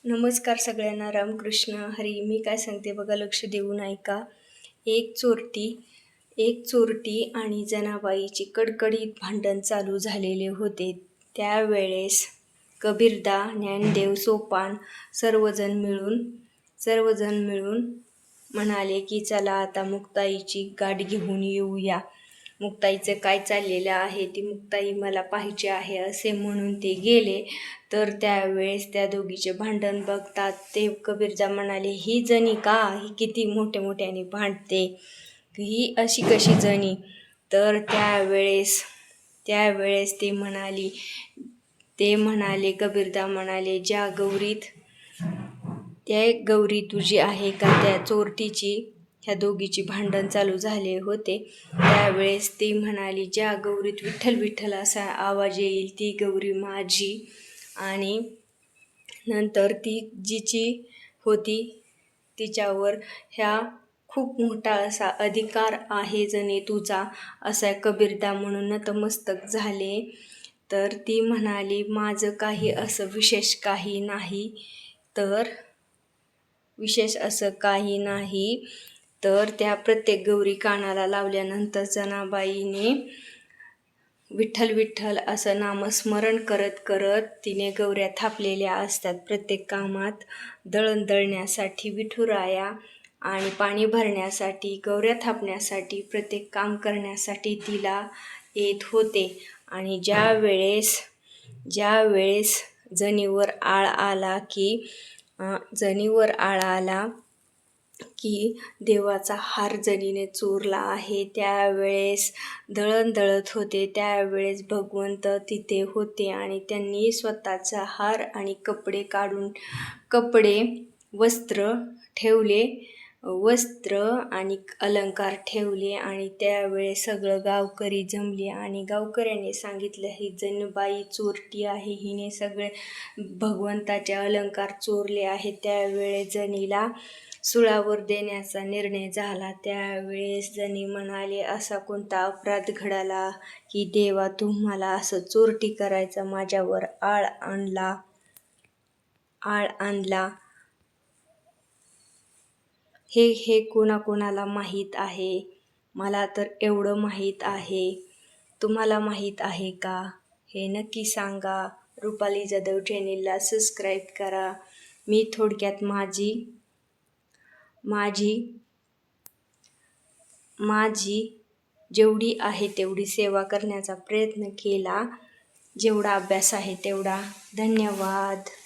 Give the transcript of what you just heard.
नमस्कार सगळ्यांना, रामकृष्ण हरी. मी काय सांगते बघा, लक्ष देऊन ऐका. एक चोरटी आणि जनाबाईची कडकडीत भांडण चालू झालेले होते. त्यावेळेस कबीरदा, ज्ञानदेव, सोपान सर्वजण मिळून म्हणाले की चला आता मुक्ताईची गाठ घेऊन येऊया. मुक्ताईचं काय चाललेलं आहे, ती मुक्ताई मला पाहिजे आहे असे म्हणून ते गेले. तर त्यावेळेस त्या दोघीचे भांडण बघतात ते कबीरदा म्हणाले, ही जणी का, ही किती मोठ्याने भांडते, ही अशी कशी जणी. तर त्यावेळेस ते म्हणाले कबीरदा म्हणाले, त्या गौरी तुझी आहे का, त्या चोरटीची. ह्या दोघीची भांडण चालू झाले होते. त्यावेळेस ती म्हणाली, ज्या गौरीत विठ्ठल विठ्ठल असा आवाज येईल ती गौरी माझी. आणि नंतर ती जिची होती तिच्यावर ह्या खूप मोठा असा अधिकार आहे जणे तुझा, असा कबीरदा म्हणून नतमस्तक झाले. तर ती म्हणाली, माझं काही असं विशेष काही नाही. तर त्या प्रत्येक गौरी कानाला लावल्यानंतर जनाबाईने विठ्ठल विठ्ठल असं नामस्मरण करत तिने गौऱ्या थापलेल्या असतात. प्रत्येक कामात दळण दळण्यासाठी विठुराया आणि पाणी भरण्यासाठी, गौऱ्या थापण्यासाठी, प्रत्येक काम करण्यासाठी तिला येत होते. आणि ज्यावेळेस जनीवर आळ आला की देवाचा हार जनीने चोरला आहे, त्यावेळेस दळण दळत होते. त्यावेळेस भगवंत तिथे होते आणि त्यांनी स्वतःचा हार आणि वस्त्र आणि अलंकार ठेवले. आणि त्यावेळेस सगळं गावकरी जमले आणि गावकऱ्यांनी सांगितलं, ही जणबाई चोरटी आहे, हिने सगळे भगवंताचे अलंकार चोरले आहेत. त्यावेळेस जनीला सुळावर देण्याचा निर्णय झाला. त्यावेळेस जनी म्हणाले, असा कोणता अपराध घडला की देवा तुम्हाला असं चोरटी करायचा माझ्यावर आळ आणला. हे कोणाकोणाला माहीत आहे, मला तर एवढं माहीत आहे. तुम्हाला माहीत आहे का, हे नक्की सांगा. रुपाली जाधव चॅनेलला सबस्क्राईब करा. मी थोडक्यात माझी जेवढी आहे तेवढी सेवा करण्याचा प्रयत्न केला, जेवढा अभ्यास आहे तेवढा. धन्यवाद.